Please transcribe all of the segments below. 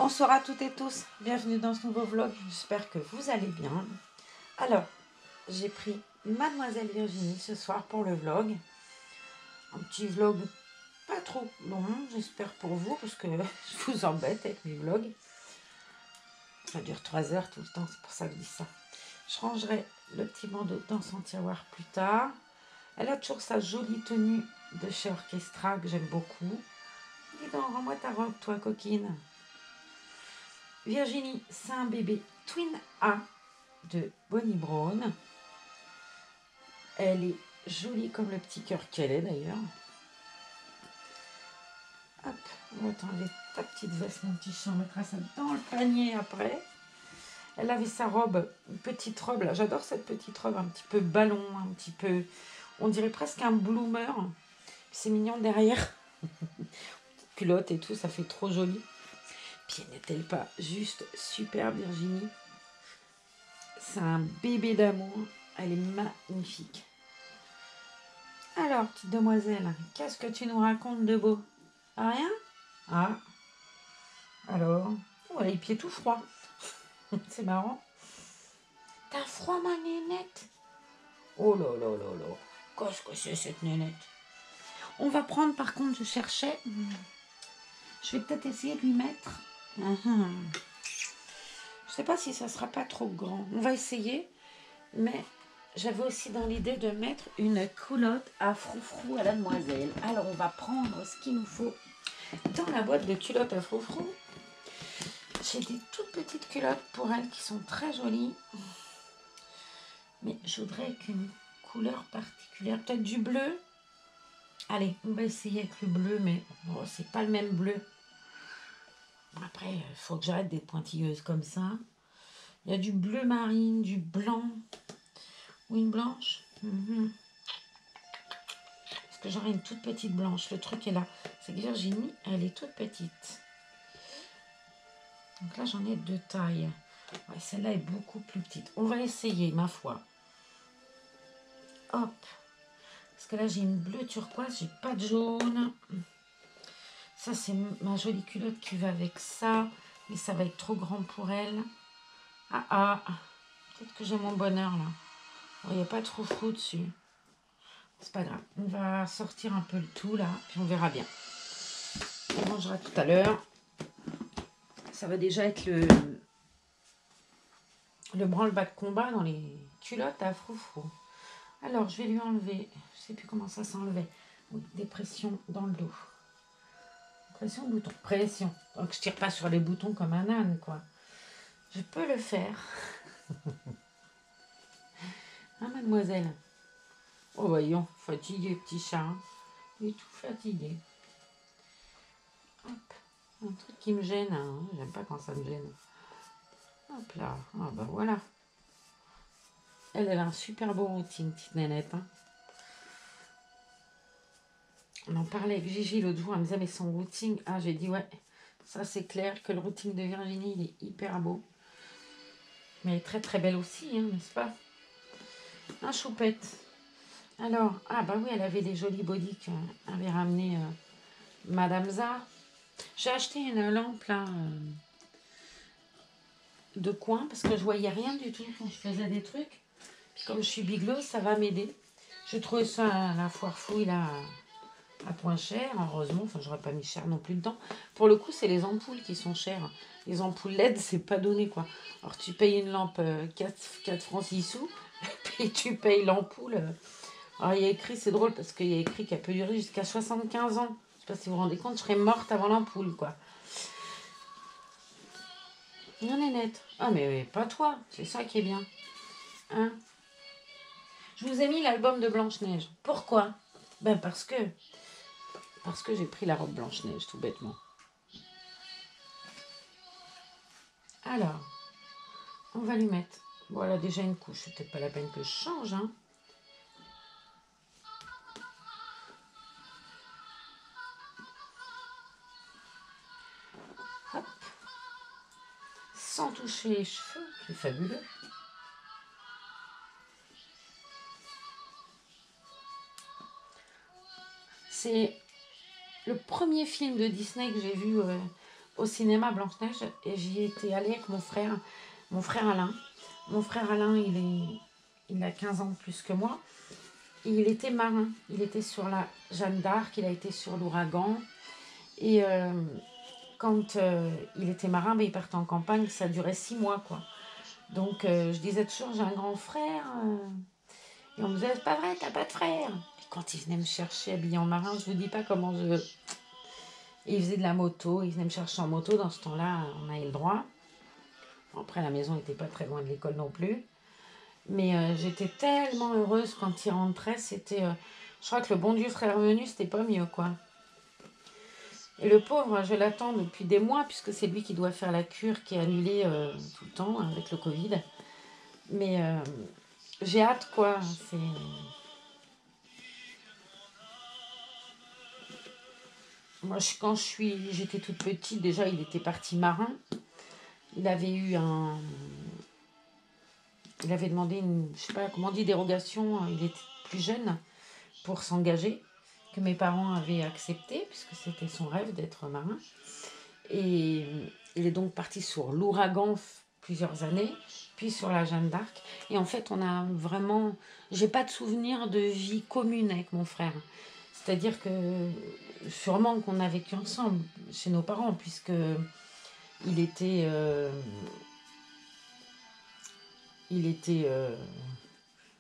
Bonsoir à toutes et tous, bienvenue dans ce nouveau vlog, j'espère que vous allez bien. Alors, j'ai pris Mademoiselle Virginie ce soir pour le vlog. Un petit vlog pas trop long, j'espère pour vous, parce que je vous embête avec mes vlogs. Ça dure 3 heures tout le temps, c'est pour ça que je dis ça. Je rangerai le petit bandeau dans son tiroir plus tard. Elle a toujours sa jolie tenue de chez Orchestra que j'aime beaucoup. Dis donc, rends-moi ta robe, toi, coquine. Virginie, c'est un bébé Twin A de Bonnie Brown. Elle est jolie comme le petit cœur qu'elle est d'ailleurs. Hop, on va t'enlever ta petite veste, mon petit chat. On mettra ça dans le panier après. Elle avait sa robe, une petite robe là. J'adore cette petite robe, un petit peu ballon, un petit peu, on dirait presque un bloomer. C'est mignon derrière. Culotte et tout, ça fait trop joli. Puis n'est-elle pas juste super, Virginie? C'est un bébé d'amour. Elle est magnifique. Alors, petite demoiselle, qu'est-ce que tu nous racontes de beau? Rien? Ah, alors? Oh, elle a les pieds tout froids. C'est marrant. T'as froid, ma nénette? Oh là là là là. Qu'est-ce que c'est cette nénette? On va prendre, par contre, je cherchais. Je vais peut-être essayer de lui mettre. Je sais pas si ça sera pas trop grand. On va essayer. Mais j'avais aussi dans l'idée de mettre une culotte à froufrou à la demoiselle. Alors, on va prendre ce qu'il nous faut dans la boîte de culottes à froufrou. J'ai des toutes petites culottes pour elle qui sont très jolies. Mais je voudrais qu'une couleur particulière. Peut-être du bleu. Allez, on va essayer avec le bleu, mais bon, c'est pas le même bleu. Après, il faut que j'arrête d'être pointilleuse comme ça. Il y a du bleu marine, du blanc. Ou une blanche. Parce que j'aurai une toute petite blanche. Le truc est là. C'est que Virginie, elle est toute petite. Donc là, j'en ai 2 tailles. Ouais, celle-là est beaucoup plus petite. On va essayer, ma foi. Hop. Parce que là, j'ai une bleue turquoise. J'ai pas de jaune. Ça, c'est ma jolie culotte qui va avec ça. Mais ça va être trop grand pour elle. Ah. Peut-être que j'ai mon bonheur, là. Il n'y a pas trop flou dessus. C'est pas grave. On va sortir un peu le tout, là. Puis on verra bien. On mangera tout à l'heure. Ça va déjà être le branle-bas de combat dans les culottes à froufrou. Alors, je vais lui enlever, je ne sais plus comment ça s'enlevait, des pressions dans le dos. Pression, bouton, pression. Donc, je tire pas sur les boutons comme un âne, quoi. Je peux le faire. Hein, mademoiselle? Oh, voyons, fatigué, petit chat. Hein. Il est tout fatigué. Hop, un truc qui me gêne. Hein. J'aime pas quand ça me gêne. Hop là, ah bah voilà. Elle a un super beau routing, petite nénette. Hein. On en parlait avec Gigi l'autre jour, elle me disait, mais son routing, ah j'ai dit ouais, ça c'est clair que le routing de Virginie, il est hyper beau. Mais elle est très très belle aussi, hein, n'est-ce pas? Un choupette. Alors, ah bah oui, elle avait des jolis bodys qu'avait ramené Madame Za. J'ai acheté une lampe là, de coin, parce que je voyais rien du tout quand je faisais des trucs. Puis comme je suis biglouse, ça va m'aider. J'ai trouvé ça à la foire fouille là, à point cher, heureusement, enfin j'aurais pas mis cher non plus dedans. Pour le coup, c'est les ampoules qui sont chères. Les ampoules LED, c'est pas donné quoi. Alors tu payes une lampe 4 francs 6 sous, puis tu payes l'ampoule. Alors il y a écrit, c'est drôle parce qu'il y a écrit qu'elle peut durer jusqu'à 75 ans. Je sais pas si vous vous rendez compte, je serais morte avant l'ampoule quoi. Non, Nénette. Ah mais pas toi, c'est ça qui est bien. Hein? Je vous ai mis l'album de Blanche-Neige. Pourquoi? Ben parce que j'ai pris la robe Blanche-Neige, tout bêtement. Alors, on va lui mettre. Voilà, déjà une couche. C'est peut-être pas la peine que je change. Hein. Hop. Sans toucher les cheveux. C'est fabuleux. C'est le premier film de Disney que j'ai vu au cinéma Blanche-Neige et j'y étais allée avec mon frère Alain. Mon frère Alain, il a 15 ans de plus que moi. Et il était marin. Il était sur la Jeanne d'Arc, il a été sur l'Ouragan. Et quand il était marin, ben, il partait en campagne, ça durait 6 mois, quoi. Donc je disais toujours, j'ai un grand frère. Et on me disait, c'est pas vrai, t'as pas de frère. Et quand il venait me chercher habillé en marin, je vous dis pas comment je... Et il faisait de la moto, il venait me chercher en moto. Dans ce temps-là, on avait le droit. Après, la maison n'était pas très loin de l'école non plus. Mais j'étais tellement heureuse quand il rentrait. C'était... je crois que le bon Dieu serait revenu, c'était pas mieux, quoi. Et le pauvre, je l'attends depuis des mois, puisque c'est lui qui doit faire la cure qui est annulée tout le temps avec le Covid. Mais j'ai hâte, quoi. C'est... Moi, quand j'étais toute petite, déjà, il était parti marin. Il avait eu un... Il avait demandé une, je sais pas comment on dit, dérogation. Il était plus jeune pour s'engager, que mes parents avaient accepté, puisque c'était son rêve d'être marin. Et il est donc parti sur l'Ouragan plusieurs années, puis sur la Jeanne d'Arc. Et en fait, on a vraiment... J'ai pas de souvenir de vie commune avec mon frère. C'est-à-dire que sûrement qu'on a vécu ensemble chez nos parents, puisque il était...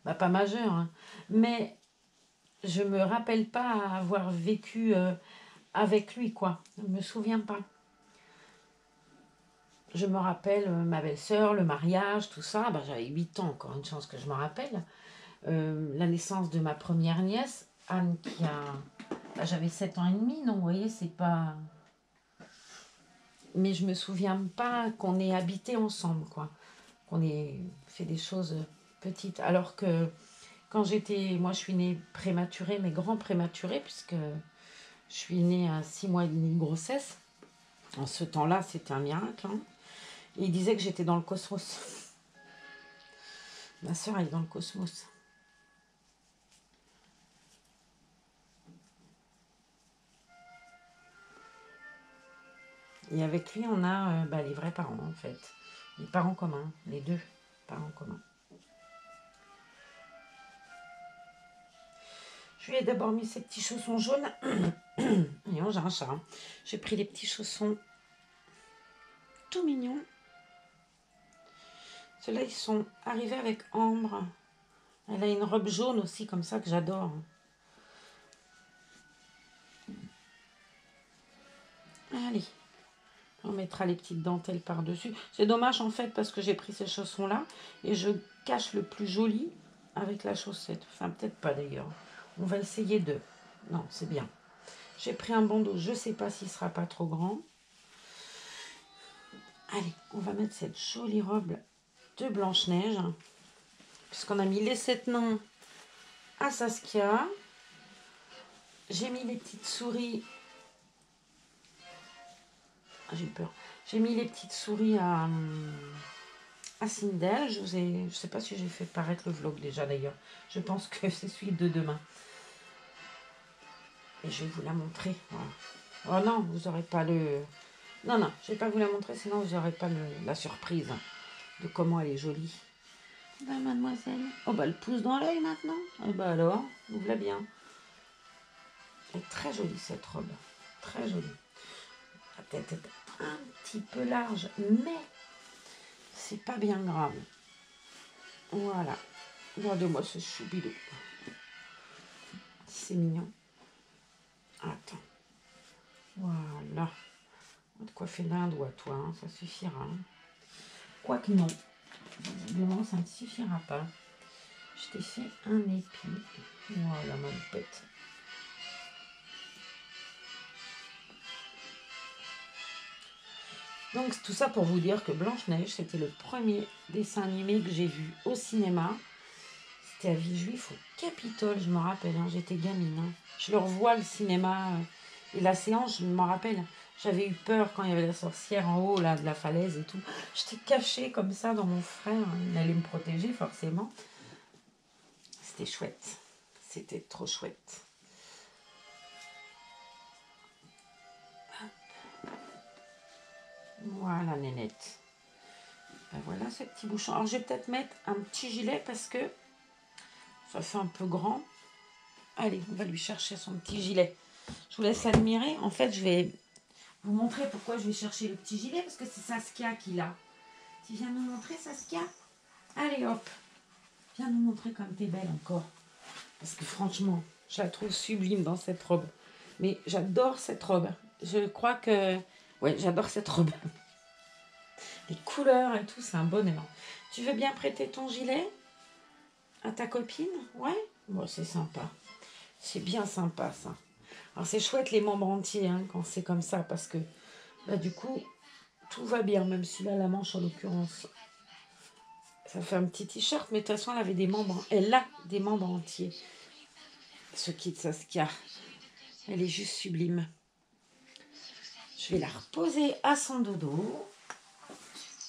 bah, pas majeur, hein. Mais je me rappelle pas avoir vécu avec lui, quoi. Je me souviens pas. Je me rappelle ma belle-sœur, le mariage, tout ça. Bah, j'avais 8 ans, encore une chance que je me rappelle. La naissance de ma première nièce, Anne, qui a... Bah, j'avais 7 ans et demi, non, vous voyez, c'est pas... Mais je me souviens pas qu'on ait habité ensemble, quoi. Qu'on ait fait des choses petites. Alors que quand j'étais... Moi, je suis née prématurée, mais grand prématurée, puisque je suis née à 6 mois et demi de grossesse. En ce temps-là, c'était un miracle, hein. Et il disait que j'étais dans le cosmos. Ma soeur, elle est dans le cosmos. Et avec lui, on a bah, les vrais parents, en fait. Les parents communs, les deux parents communs. Je lui ai d'abord mis ces petits chaussons jaunes. Voyons, j'ai un chat, hein. J'ai pris les petits chaussons tout mignons. Ceux-là, ils sont arrivés avec Ambre. Elle a une robe jaune aussi, comme ça, que j'adore. Allez, on mettra les petites dentelles par-dessus. C'est dommage, en fait, parce que j'ai pris ces chaussons-là et je cache le plus joli avec la chaussette. Enfin, peut-être pas, d'ailleurs. On va essayer de... Non, c'est bien. J'ai pris un bandeau, je ne sais pas s'il ne sera pas trop grand. Allez, on va mettre cette jolie robe de Blanche-Neige. Puisqu'on a mis les 7 nains à Saskia. J'ai mis les petites souris... Ah, j'ai peur. J'ai mis les petites souris à Sindel. Je ne sais pas si j'ai fait paraître le vlog déjà d'ailleurs. Je pense que c'est celui de demain. Et je vais vous la montrer. Voilà. Oh non, vous n'aurez pas le... Non, non, je ne vais pas vous la montrer, sinon vous n'aurez pas la surprise de comment elle est jolie. Ben, mademoiselle. Oh, bah, elle pousse dans l'œil maintenant. Oh, bah alors, ouvre-la bien. Elle est très jolie cette robe. Très jolie. La tête est un petit peu large, mais c'est pas bien grave. Voilà. Regardez-moi ce choubidou. C'est mignon. Attends. Voilà. On va te coiffer d'un doigt, toi, hein, ça suffira. Hein. Quoique non. Visiblement, ça ne suffira pas. Je t'ai fait un épi. Voilà, ma pète. Donc, tout ça pour vous dire que Blanche-Neige, c'était le premier dessin animé que j'ai vu au cinéma. C'était à Villejuif, au Capitole, je me rappelle. Hein, j'étais gamine. Hein. Je le revois, le cinéma. Et la séance, je m'en rappelle. J'avais eu peur quand il y avait la sorcière en haut là, de la falaise et tout. J'étais cachée comme ça dans mon frère. Il allait me protéger forcément. C'était chouette. C'était trop chouette. Voilà, nénette. Ben voilà ce petit bouchon. Alors, je vais peut-être mettre un petit gilet parce que ça fait un peu grand. Allez, on va lui chercher son petit gilet. Je vous laisse admirer. En fait, je vais vous montrer pourquoi je vais chercher le petit gilet parce que c'est Saskia qui l'a. Tu viens nous montrer, Saskia? Allez, hop. Viens nous montrer comme t'es belle encore. Parce que franchement, je la trouve sublime dans cette robe. Mais j'adore cette robe. Je crois que... Ouais, j'adore cette robe. Les couleurs et tout, c'est un bonheur. Tu veux bien prêter ton gilet à ta copine? Ouais? Bon, c'est sympa. C'est bien sympa, ça. Alors, c'est chouette les membres entiers hein, quand c'est comme ça. Parce que, là, du coup, tout va bien. Même si là, la manche, en l'occurrence, ça fait un petit t-shirt. Mais de toute façon, elle avait des membres... Elle a des membres entiers. Ce kit Saskia. Elle est juste sublime. Je vais la reposer à son dodo.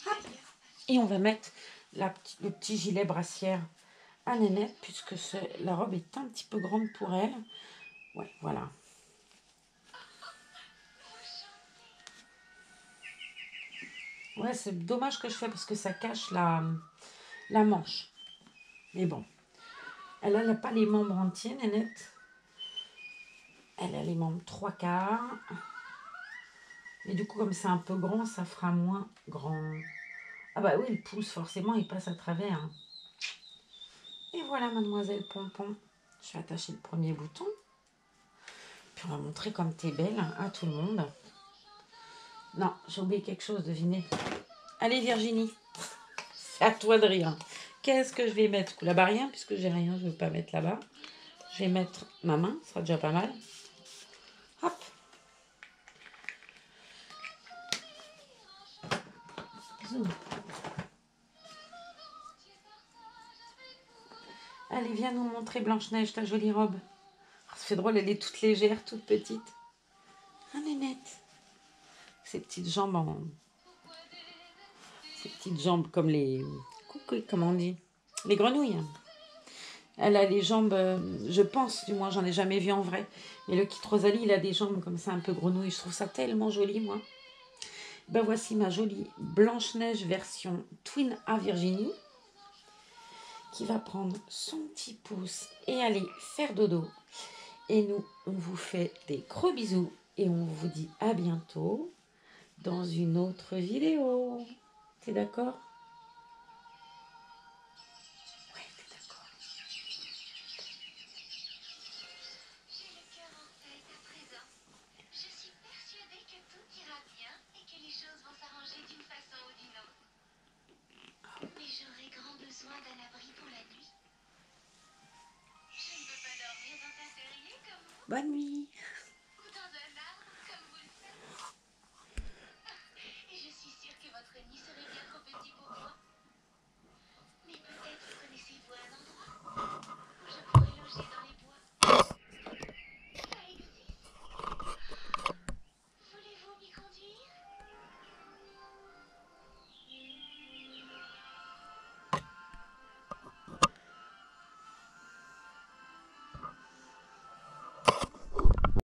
Hop. Et on va mettre le petit gilet brassière à Nénette, puisque la robe est un petit peu grande pour elle. Ouais, voilà. Ouais, c'est dommage que je fais parce que ça cache la manche. Mais bon. Elle n'a pas les membres entiers, Nénette. Elle a les membres 3/4. Mais du coup, comme c'est un peu grand, ça fera moins grand. Ah bah oui, le pouce, forcément, il passe à travers. Et voilà, mademoiselle Pompon. Je vais attacher le premier bouton. Puis on va montrer comme t'es belle à tout le monde. Non, j'ai oublié quelque chose, devinez. Allez, Virginie. C'est à toi de rire. Qu'est-ce que je vais mettre? Là-bas, rien, puisque j'ai rien, je ne veux pas mettre là-bas. Je vais mettre ma main, ce sera déjà pas mal. Hop. Zoom. Allez, viens nous montrer Blanche-Neige, ta jolie robe. Oh, ça fait drôle, elle est toute légère, toute petite. Ah, Nénette. Ses petites jambes en... Ses petites jambes comme les... Coucou, comment on dit? Les grenouilles. Elle a les jambes, je pense, du moins, j'en ai jamais vu en vrai. Mais le kit Rosalie, il a des jambes comme ça, un peu grenouille. Je trouve ça tellement joli, moi. Ben voici ma jolie Blanche-Neige version Twin à Virginie, qui va prendre son petit pouce et aller faire dodo. Et nous, on vous fait des gros bisous et on vous dit à bientôt dans une autre vidéo. T'es d'accord? Ouais, t'es d'accord. J'ai le cœur en fête à présent. Je suis persuadée que tout ira bien et que les choses vont s'arranger d'une façon ou d'une autre. Mais j'aurai grand besoin d'un abri pour la nuit. Je ne peux pas dormir dans un terrier comme vous. Bonne nuit.